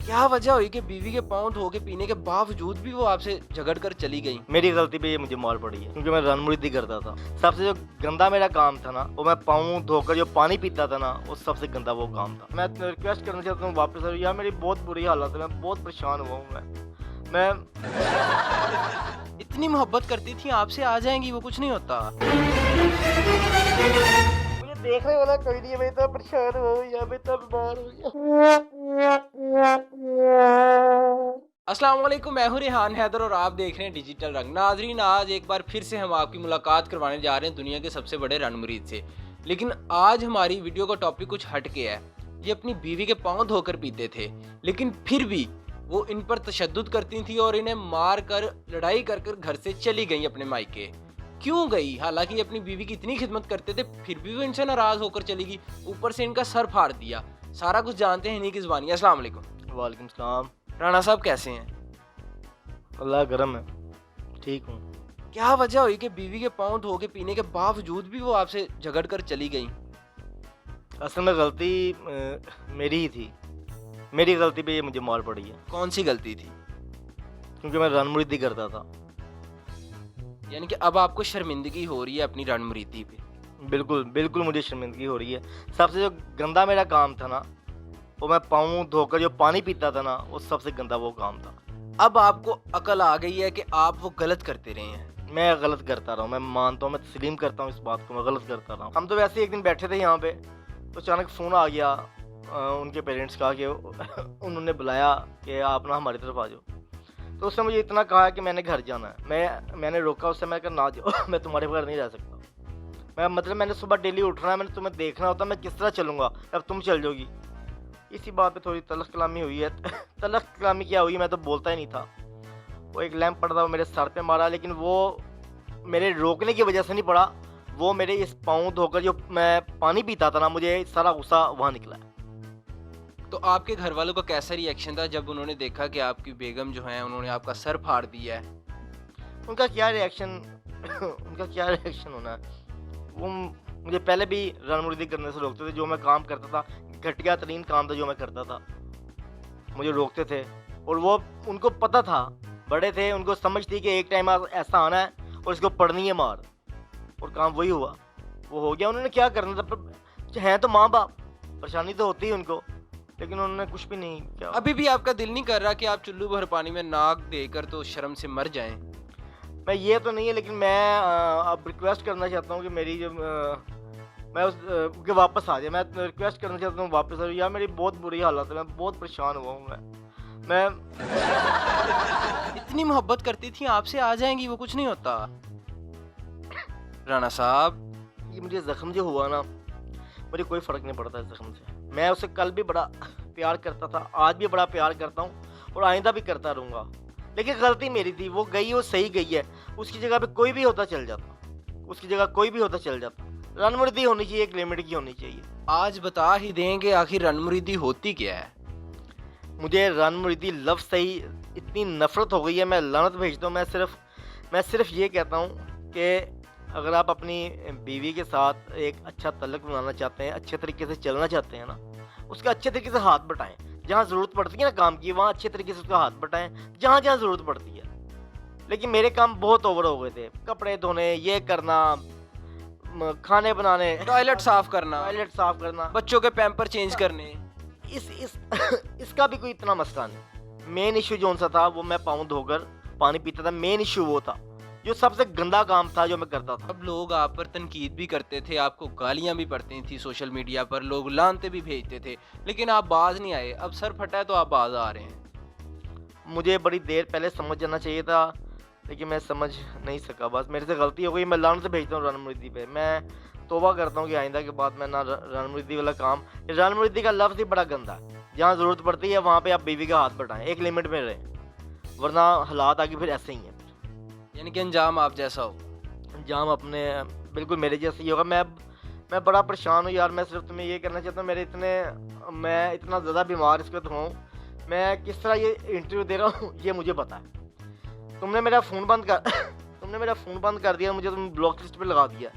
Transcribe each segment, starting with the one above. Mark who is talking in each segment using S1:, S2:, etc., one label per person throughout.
S1: क्या वजह हुई कि बीवी के पाँव धो के पीने के बावजूद भी वो आपसे झगड़ कर चली गई?
S2: मेरी गलती पे ये मुझे मार पड़ी है क्योंकि मैं रनमुर्दी करता था। सबसे जो गंदा मेरा काम था ना, वो मैं पाँव धोकर जो पानी पीता था ना, वो सबसे गंदा वो काम था। मैं रिक्वेस्ट करना चाहता हूँ वापस आओ यार, मेरी बहुत बुरी हालत है, मैं बहुत परेशान हुआ हूँ। मैं
S1: इतनी मोहब्बत करती थी आपसे, आ जाएंगी वो, कुछ नहीं होता।
S2: मुझे देखने वाला कोई नहीं है, मैं इतना परेशान हुआ हूँ यार, मैं इतना बीमार हो गया।
S1: अस्सलाम वालेकुम, मैं हूं रेहान हैदर और आप देख रहे हैं डिजिटल रंग। नाजरीन, आज एक बार फिर से हम आपकी मुलाकात करवाने जा रहे हैं दुनिया के सबसे बड़े रन मुरीद से। लेकिन आज हमारी वीडियो का टॉपिक कुछ हट के है। ये अपनी बीवी के पाँव धोकर पीते थे, लेकिन फिर भी वो इन पर तशद्दुद करती थी और इन्हें मार कर लड़ाई कर कर घर से चली गई अपने मायके। क्यों गई? हालांकि अपनी बीवी की इतनी खिदमत करते थे, फिर भी वो इनसे नाराज होकर चली गई। ऊपर से इनका सर फाड़ दिया। सारा कुछ जानते हैं इन्हीं की ज़ुबानी। अस्सलाम वालेकुम।
S2: वालेकुम सलाम।
S1: राणा साहब कैसे हैं?
S2: अल्लाह करम है, ठीक हूँ।
S1: क्या वजह हुई कि बीवी के पाँव धो के पीने के बावजूद भी वो आपसे झगड़ कर चली गई?
S2: असल में गलती मेरी ही थी। मेरी गलती पे ये मुझे मार पड़ी है
S1: कौन सी गलती थी?
S2: क्योंकि मैं रनमुर्दी करता था।
S1: यानी कि अब आपको शर्मिंदगी हो रही है अपनी रणमुरीति पे?
S2: बिल्कुल बिल्कुल मुझे शर्मिंदगी हो रही है। सबसे जो गंदा मेरा काम था ना, वो मैं पाँव धोकर जो पानी पीता था ना, वो सबसे गंदा वो काम था।
S1: अब आपको अकल आ गई है कि आप वो गलत करते रहे हैं?
S2: मैं गलत करता रहा हूँ, मैं मानता हूँ, मैं तस्लीम करता हूँ इस बात को, मैं गलत करता रहा हूँ। हम तो वैसे ही एक दिन बैठे थे यहाँ पे, तो अचानक फ़ोन आ गया उनके पेरेंट्स का कि उन्होंने बुलाया कि आप ना हमारी तरफ आ जाओ। तो उसने मुझे इतना कहा कि मैंने घर जाना है। मैंने रोका उससे, मैं कहा ना जाओ मैं तुम्हारे बगैर नहीं रह सकता। मैंने सुबह डेली उठना है, मैंने तुम्हें देखना होता, मैं किस तरह चलूँगा, अब तुम चल जाओगी। इसी बात पे थोड़ी तलख कलामी हुई है। तलख कलामी क्या हुई, मैं तो बोलता ही नहीं था। वो एक लैंप पड़ा था, वो मेरे सर पे मारा, लेकिन वो मेरे रोकने की वजह से नहीं पड़ा, वो मेरे इस पाँव धोकर जो मैं पानी पीता था ना, मुझे सारा गुस्सा वहाँ निकला।
S1: तो आपके घर वालों का कैसा रिएक्शन था जब उन्होंने देखा कि आपकी बेगम जो है उन्होंने आपका सर फाड़ दिया है?
S2: उनका क्या रिएक्शन उनका क्या रिएक्शन होना है। वो मुझे पहले भी रनमुर्दी करने से रोकते थे। जो मैं काम करता था, घटिया तरीन काम था जो मैं करता था, मुझे रोकते थे। और वो उनको पता था, बड़े थे, उनको समझ थी कि एक टाइम ऐसा आना है और इसको पड़नी है मार। और काम वही हुआ, वो हो गया। उन्होंने क्या करना था, पर हैं तो माँ बाप, परेशानी तो होती है उनको, लेकिन उन्होंने कुछ भी नहीं किया।
S1: अभी भी आपका दिल नहीं कर रहा कि आप चुल्लू भर पानी में नाक देकर तो शर्म से मर जाएं?
S2: मैं ये तो नहीं है, लेकिन मैं अब रिक्वेस्ट करना चाहता हूँ कि मेरी जो मैं उस के वापस आ जाए। मैं रिक्वेस्ट करना चाहता हूँ वापस आ जाए यार, मेरी बहुत बुरी हालत है, मैं बहुत परेशान हुआ हूँ। मैं
S1: इतनी मोहब्बत करती थी आपसे, आ जाएंगी वो, कुछ नहीं होता। राणा साहब,
S2: ये मुझे ज़ख्म जो हुआ ना, मुझे कोई फ़र्क नहीं पड़ता इस ज़ख्म से। मैं उससे कल भी बड़ा प्यार करता था, आज भी बड़ा प्यार करता हूँ और आइंदा भी करता रहूँगा। लेकिन गलती मेरी थी, वो गई, वो सही गई है। उसकी जगह पे कोई भी होता चल जाता, उसकी जगह कोई भी होता चल जाता। रनमुर्दी होनी चाहिए, एक लिमिट की होनी चाहिए।
S1: आज बता ही दें कि आखिर रणमुरीदी होती क्या है?
S2: मुझे रनमुर्दी लफ्ज़ से ही इतनी नफ़रत हो गई है, मैं लानत भेजता हूँ। मैं सिर्फ ये कहता हूँ कि अगर आप अपनी बीवी के साथ एक अच्छा तल्लुक़ बनाना चाहते हैं, अच्छे तरीके से चलना चाहते हैं ना, उसका अच्छे तरीके से हाथ बटाएं। जहाँ ज़रूरत पड़ती है ना काम की, वहाँ अच्छे तरीके से उसका हाथ बटाएं, जहाँ जहाँ ज़रूरत पड़ती है। लेकिन मेरे काम बहुत ओवर हो गए थे, कपड़े धोने, ये करना, खाने बनाने,
S1: टॉयलेट साफ करना, बच्चों के पैम्पर चेंज करने।
S2: इस इसका भी कोई इतना मसला नहीं। मेन इशू जो सा था, वो मैं पाँव धोकर पानी पीता था। मेन इशू वो था, जो सबसे गंदा काम था जो मैं करता था।
S1: अब लोग आप पर तनकीद भी करते थे, आपको गालियां भी पड़ती थी, सोशल मीडिया पर लोग लानते भी भेजते थे, लेकिन आप बाज नहीं आए। अब सर फटा है तो आप बाज आ रहे हैं।
S2: मुझे बड़ी देर पहले समझ जाना चाहिए था, लेकिन मैं समझ नहीं सका। बस मेरे से गलती हो गई। मैं लानत भेजता हूँ रणमुर्दी पे। मैं तौबा करता हूँ कि आइंदा के बाद मैं ना रणमुर्दी वाला काम, रणमुर्दी का लफ्ज़ ही बड़ा गंदा है। जहाँ ज़रूरत पड़ती है वहाँ पे आप बीवी का हाथ बटाएं, एक लिमिट में रहें, वरना हालात आगे फिर ऐसे ही हैं।
S1: यानी कि अंजाम आप जैसा हो।
S2: अंजाम अपने बिल्कुल मेरे जैसे ही होगा। मैं बड़ा परेशान हूँ यार। मैं सिर्फ तुम्हें ये कहना चाहता हूँ, मैं इतना ज़्यादा बीमार इस वक्त हूँ। मैं किस तरह ये इंटरव्यू दे रहा हूँ ये मुझे पता है। तुमने मेरा फ़ोन बंद कर दिया, मुझे तुम ब्लॉक लिस्ट पे लगा दिया।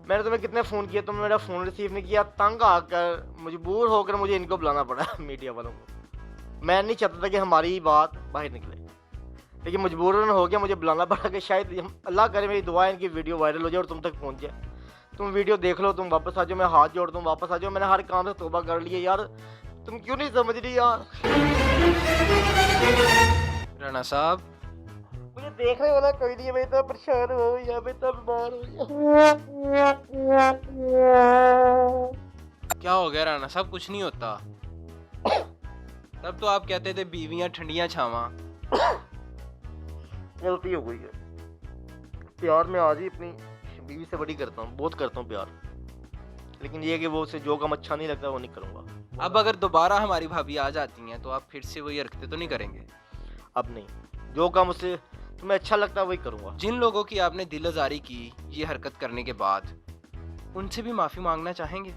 S2: मैंने तुम्हें कितने फ़ोन किए, तुमने मेरा फ़ोन रिसीव नहीं किया। तंग आकर, मजबूर होकर मुझे इनको बुलाना पड़ा मीडिया वालों को। मैं नहीं चाहता था कि हमारी बात बाहर निकले, लेकिन मजबूरन हो गया, मुझे बुलाना पड़ा कि शायद अल्लाह करे मेरी दुआ है इनकी वीडियो वायरल हो जाए और तुम तक पहुंच जाए। तुम वीडियो देख लो, तुम वापस आ जाओ, मैं हाथ जोड़ दूँ, वापस आ जाओ। मैंने हर काम से तौबा कर लिया यार, तुम क्यों नहीं समझ रही यार?
S1: राणा साहब,
S2: मुझे देखने वाला कोई नहीं है, मैं इतना परेशान हो गया, मैं इतना बीमार हो गया।
S1: क्या हो गया राणा साहब? कुछ नहीं होता। तब तो आप कहते थे बीवियां ठंडियां छावां।
S2: गलती हो गई है। प्यार में आज ही अपनी बीवी से बड़ी करता हूँ, बहुत करता हूँ प्यार, लेकिन ये कि वो उसे जो काम अच्छा नहीं लगता वो नहीं करूँगा।
S1: अब अगर दोबारा हमारी भाभी आ जाती हैं तो आप फिर से वही हरकतें तो नहीं करेंगे?
S2: अब नहीं, जो काम उसे तुम्हें अच्छा लगता है वही करूँगा।
S1: जिन लोगों की आपने दिल आज़ारी की ये हरकत करने के बाद, उनसे भी माफ़ी मांगना चाहेंगे?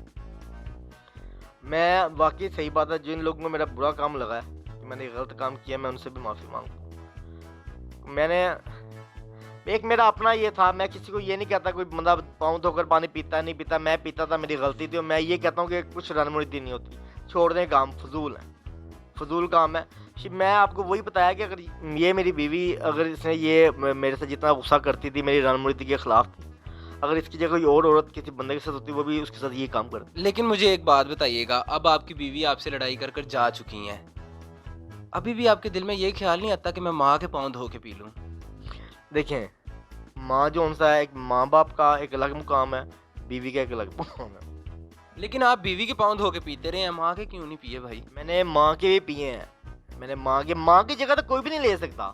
S2: मैं वाकई सही बात है, जिन लोगों को मेरा बुरा काम लगा है कि मैंने गलत काम किया, मैं उनसे भी माफ़ी मांगू। मैंने एक मेरा अपना ये था, मैं किसी को ये नहीं कहता कोई बंदा पाँव धोकर पानी पीता नहीं पीता, मैं पीता था, मेरी गलती थी। और मैं ये कहता हूँ कि कुछ रनमुर्दी नहीं होती, छोड़ दें काम, फजूल है, फजूल काम है। मैं आपको वही बताया कि अगर ये मेरी बीवी, अगर इसने ये मेरे से जितना गुस्सा करती थी, मेरी रनमुर्दी के खिलाफ थी, अगर इसकी जगह कोई और औरत किसी बंदे के साथ होती, वो भी उसके साथ ये काम करती।
S1: लेकिन मुझे एक बात बताइएगा, अब आपकी बीवी आपसे लड़ाई कर कर जा चुकी हैं, अभी भी आपके दिल में ये ख्याल नहीं आता कि मैं माँ के पाँव धो के पी लूँ?
S2: देखें, माँ जो उनसा है, एक माँ बाप का एक अलग मुकाम है, बीवी का एक अलग मुकाम है।
S1: लेकिन आप बीवी के पाँव धो के पीते रहे हैं, माँ के क्यों नहीं पिए भाई?
S2: मैंने माँ के भी पिए हैं, मैंने माँ की जगह तो कोई भी नहीं ले सकता,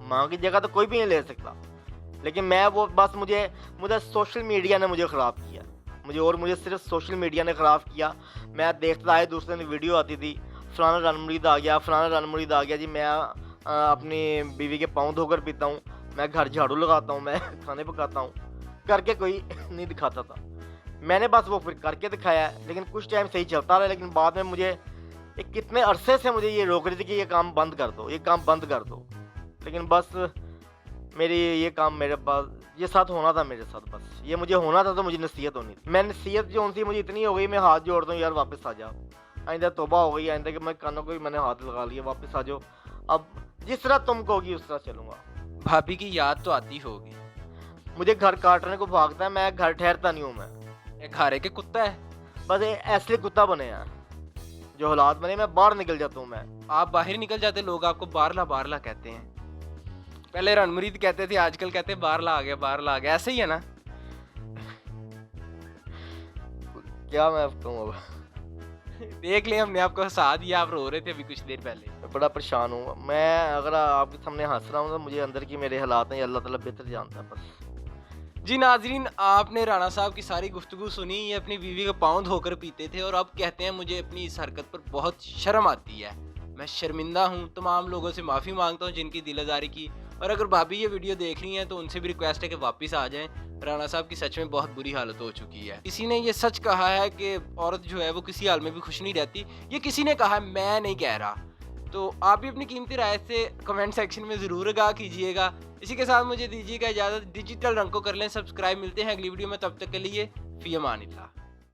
S2: माँ की जगह तो कोई भी नहीं ले सकता। लेकिन मैं वो बस मुझे सोशल मीडिया ने मुझे ख़राब किया, मुझे सिर्फ सोशल मीडिया ने ख़राब किया। मैं देखता आए, दूसरे दिन वीडियो आती थी, फलाना रनमुरीद आ गया, फलाना रनमुरीद आ गया जी, मैं अपनी बीवी के पाँव धोकर पीता हूँ, मैं घर झाड़ू लगाता हूँ, मैं खाने पकाता हूँ, करके कोई नहीं दिखाता था। मैंने बस वो फिर करके दिखाया है, लेकिन कुछ टाइम सही चलता रहा, लेकिन बाद में मुझे एक कितने अरसे से मुझे ये रोक रही थी कि ये काम बंद कर दो, ये काम बंद कर दो। लेकिन बस मेरी ये काम मेरे पास ये साथ होना था, मेरे साथ बस ये मुझे होना था, तो मुझे नसीहत होनी थी। मैं नसीहत जो उनसे मुझे इतनी हो गई, मैं हाथ जोड़ता हूँ यार वापस आ जाओ, आइंदा तौबा हो गई, आइंदा कि मैं कानों को भी मैंने हाथ लगा लिया, वापस आ जाओ, अब जिस तरह तुम कहोगी उस तरह चलूँगा।
S1: भाभी की याद तो आती होगी।
S2: मुझे घर काटने को भागता है, मैं घर ठहरता नहीं हूँ। मैं
S1: एक खारे के कुत्ता है,
S2: बस ऐसे कुत्ता बने हैं, जो हालात बने, मैं बाहर निकल जाता हूँ। मैं
S1: आप बाहर निकल जाते, लोग आपको बारला कहते हैं। पहले रणमुरीद कहते थे, आजकल कहते हैं बारला आ गया, ऐसे ही है ना?
S2: क्या मैं कहूँ अब।
S1: देख ले, हमने आपको हंसा दिया, आप रो रहे थे अभी कुछ देर पहले।
S2: मैं बड़ा परेशान हूँ। मैं अगर आपके सामने हंस रहा हूँ तो मुझे अंदर की मेरे हालात हैं, अल्लाह ताला बेहतर जानता है बस।
S1: जी नाजरीन, आपने राणा साहब की सारी गुफ्तगू सुनी। ये अपनी बीवी का पाँव धोकर पीते थे और अब कहते हैं मुझे अपनी इस हरकत पर बहुत शर्म आती है, मैं शर्मिंदा हूँ। तमाम लोगों से माफ़ी मांगता हूँ जिनकी दिल आज़ारी की, और अगर भाभी ये वीडियो देख रही हैं तो उनसे भी रिक्वेस्ट है कि वापस आ जाएं। राणा साहब की सच में बहुत बुरी हालत हो चुकी है। किसी ने ये सच कहा है कि औरत जो है वो किसी हाल में भी खुश नहीं रहती, ये किसी ने कहा है, मैं नहीं कह रहा। तो आप भी अपनी कीमती राय से कमेंट सेक्शन में ज़रूर आगाह कीजिएगा। इसी के साथ मुझे दीजिएगा इजाज़त। डिजिटल रंग को कर लें सब्सक्राइब। मिलते हैं अगली वीडियो में, तब तक के लिए फ़ी अमानिल्लाह।